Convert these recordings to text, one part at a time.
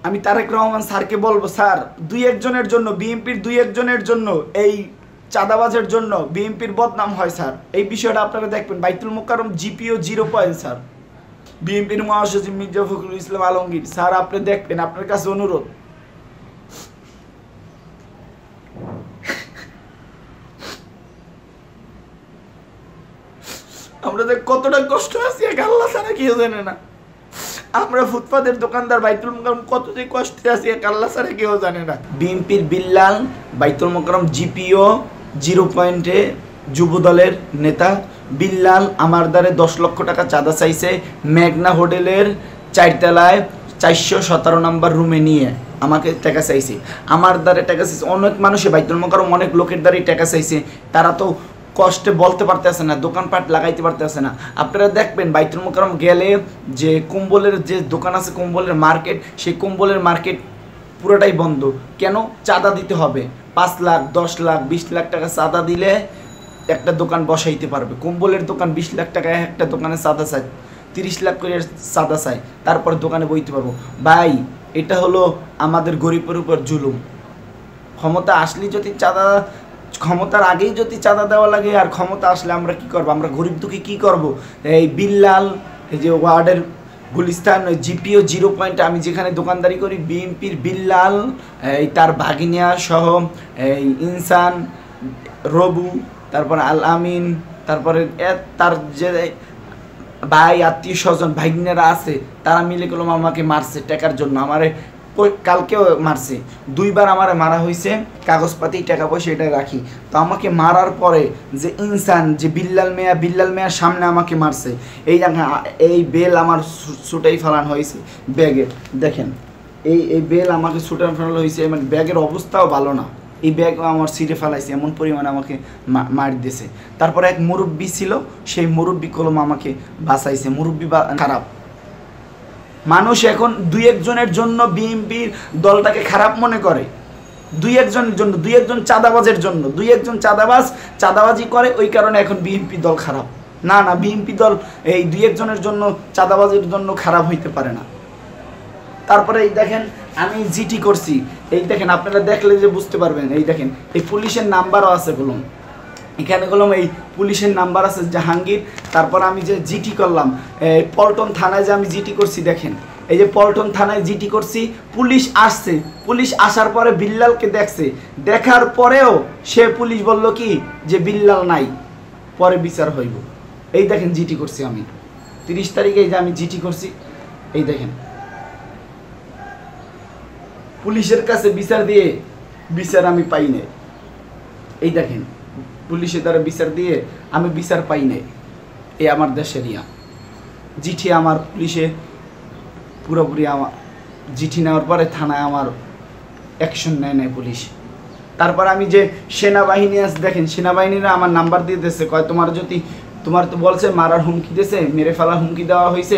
আমি তারেক রহমান স্যারকে বলবো, স্যার দুই একজনের জন্য বিএনপির দুই একজনের জন্য এই চাঁদাবাজের জন্য বিএনপির বদনাম হয় স্যার। এই বিষয়টা আপনারা দেখবেন। বাইতুল মোকাররম জিপিও 0 পয়েন্ট স্যার। বিএনপির মহাসচিব মির্জা ফখরুল ইসলাম আলমগীর স্যার, আপনি দেখবেন, আপনার কাছে অনুরোধ। আমরা যে কতটা কষ্ট আছি এক আল্লাহ ছাড়া কেউ জানে না। আমরা ফুটপাতের দোকানদার বাইতুল মোকাররম কত যে কষ্টে আছি এক আল্লাহ ছাড়া কেউ জানে না। বিএনপির বিল্লাল বাইতুল মোকাররম জিপিও 0 পয়েন্টে যুব দলের নেতা বিল্লাল আমার দ্বারে 10 লক্ষ টাকা চাঁদা চাইছে মেঘনা হোটেলের 4 তলায় 417 নম্বর রুমে নিয়ে আমাকে টাকা চাইছে। আমার দ্বারে টাকা চাইছে অনেক মানুষে, বাইতুল মোকাররম অনেক লোকের দ্বারাই টাকা চাইছে। তারা তো কষ্টে বলতে পারতেছে না, দোকানপাট লাগাইতে পারতেছে না। আপনারা দেখবেন বাইতুল মোকাররম গেলে যে কম্বলের যে দোকান আছে, কম্বলের মার্কেট, সেই কম্বলের মার্কেট পুরোটাই বন্ধ। কেন? চাঁদা দিতে হবে। 5 লাখ 10 লাখ 20 লাখ টাকা চাঁদা দিলে একটা দোকান বসাইতে পারবে। কম্বলের দোকান 20 লাখ টাকা একটা দোকানে চাঁদা চায়, 30 লাখ করে চাঁদা চায়, তারপর দোকানে বইতে পারবো। ভাই, এটা হলো আমাদের গরিবের উপর জুলুম। ক্ষমতা আসলে যদি চাঁদা, ক্ষমতার আগেই যদি চাঁদা দেওয়া লাগে, আর ক্ষমতা আসলে আমরা কি করব? আমরা গরিব দুঃখী কি করব? এই বিল্লাল, এই যে ওয়ার্ডের গুলিস্তান জিপিও 0 পয়েন্টে আমি যেখানে দোকানদারি করি, বিএনপির বিল্লাল, এই তার ভাগিনিয়া সহ এই ইনসান, রবু, তারপরে আল আমিন, তারপরে তার যে ভাই আত্মীয় স্বজন ভাগিনারা আছে, তারা মিলে গেলাম আমাকে মারছে টাকার জন্য। আমারে কালকেও মারছে, 2 বার আমারে মারা হয়েছে। কাগজপাতি টাকা পয়সা এটা রাখি। তো আমাকে মারার পরে যে ইনসান, যে বিল্লাল মেয়ার সামনে আমাকে মারছে। এই বেল আমার ছুটাই ফেলানো হয়েছে ব্যাগে। দেখেন, এই বেল আমাকে ছুটানো ফেলানো হয়েছে। মানে ব্যাগের অবস্থাও ভালো না, এই ব্যাগ আমার ছিঁড়ে ফেলাইছে, এমন পরিমাণে আমাকে মার দিয়েছে। তারপরে এক মুরব্বি ছিল, সেই মুরব্বি কলম আমাকে বাঁচাইছে। মুরব্বি খারাপ মানুষ। এখন 2 একজনের জন্য বিএনপির দলটাকে খারাপ মনে করে। 2 একজনের জন্য, 2 একজন চাঁদাবাজের জন্য, 2 একজন চাঁদাবাজি করে, ওই কারণে এখন বিএনপি দল খারাপ। না, বিএনপি দল এই 2 একজনের জন্য, চাঁদাবাজির জন্য খারাপ হইতে পারে না। তারপরে এই দেখেন, আমি জিটি করছি। এই দেখেন, আপনারা দেখলে যে বুঝতে পারবেন। এই দেখেন, এই পুলিশের নাম্বারও আছে বলুন, এখানে বললাম এই পুলিশের নাম্বার আছে জাহাঙ্গীর। তারপর আমি যে জিটি করলাম পল্টন থানায়, যে আমি জিটি করছি, দেখেন এই যে পল্টন থানায় জিটি করছি। পুলিশ আসছে, পুলিশ আসার পরে বিল্লালকে দেখছে, দেখার পরেও সে পুলিশ বলল কি যে বিল্লাল নাই, পরে বিচার হইব। এই দেখেন জিটি করছি আমি 30 তারিখে, এই যে আমি জিটি করছি। এই দেখেন, পুলিশের কাছে বিচার আমি পাই নাই। এই দেখেন, পুলিশের দ্বারা বিচার দিয়ে আমি বিচার পাই নাই। এই আমার দেশের জিঠি আমার পুলিশে পুরোপুরি আমার জিঠি নেওয়ার পরে থানায় আমার অ্যাকশন নেয় নাই পুলিশ। তারপর আমি যে সেনাবাহিনী আছে, দেখেন সেনাবাহিনীরা আমার নাম্বার দিয়ে দিয়েছে, কয় তোমার তো বলছে মারার হুমকি দিয়েছে, মেরে ফেলার হুমকি দেওয়া হয়েছে,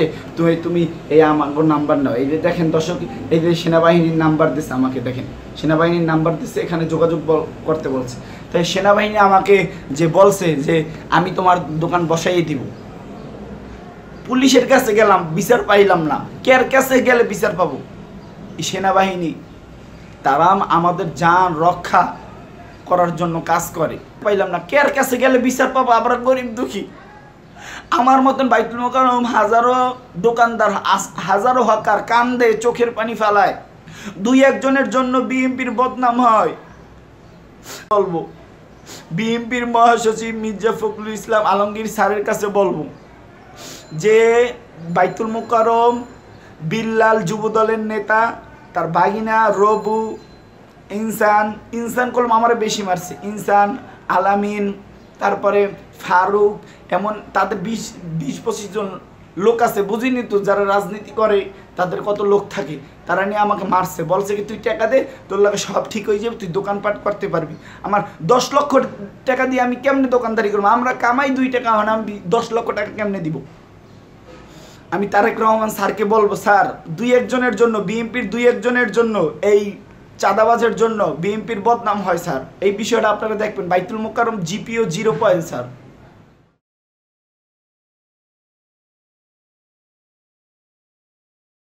তুমি এই আমার নাম্বার নাও। এই যে দেখেন দর্শক, এই যে সেনাবাহিনীর নাম্বার দিচ্ছে আমাকে, দেখেন সেনাবাহিনীর নাম্বার দিচ্ছে, এখানে যোগাযোগ করতে বলছে। তাই সেনাবাহিনী আমাকে যে বলছে যে আমি তোমার দোকান বসাইয়ে দিব। পুলিশের কাছে গেলাম, বিচার পাইলাম না। কার কাছে গেলে বিচার পাবো? এই সেনাবাহিনী, তারা আমাদের জান রক্ষা করার জন্য কাজ করে, পাইলাম না। কার কাছে গেলে বিচার পাবো? আমরা গরিব দুঃখী। আমার মতন বাইতুল মোকাররম হাজারো দোকানদার, হাজারো হকার কান্দে, চোখের পানি ফেলায়। 2 একজনের জন্য বিএনপির বদনাম হয়। বলবো বিএনপির মহাসচিব মির্জা ফখরুল ইসলাম আলমগীর স্যারের কাছে বলবো যে বাইতুল মোকাররম বিল্লাল যুব দলের নেতা, তার ভাগিনা রবু, ইনসান কলম আমার বেশি মারছে। ইনসান, আলামিন, তারপরে ফারুক, এমন তাদের 20-25 জন লোক আছে। বুঝিনি তো, যারা রাজনীতি করে তাদের কত লোক থাকে, তারা নিয়ে আমাকে মারছে। বলছে কি তুই টাকা দে, তোর লাগে সব ঠিক হয়ে যাবে, তুই দোকানপাট করতে পারবি। আমার 10 লক্ষ টাকা দিয়ে আমি কেমনে দোকানদারি করবো? আমরা কামাই 2 টাকা, মানে আমি 10 লক্ষ টাকা কেমনে দিব? আমি তারেক রহমান স্যারকে বলবো, স্যার 2 একজনের জন্য বিএনপির 2 একজনের জন্য এই চাঁদাবাজের জন্য বিএনপির বদনাম হয় স্যার। এই বিষয়টা আপনারা দেখবেন। বাইতুল মোকাররম জিপিও 0 পয়েন্ট স্যার।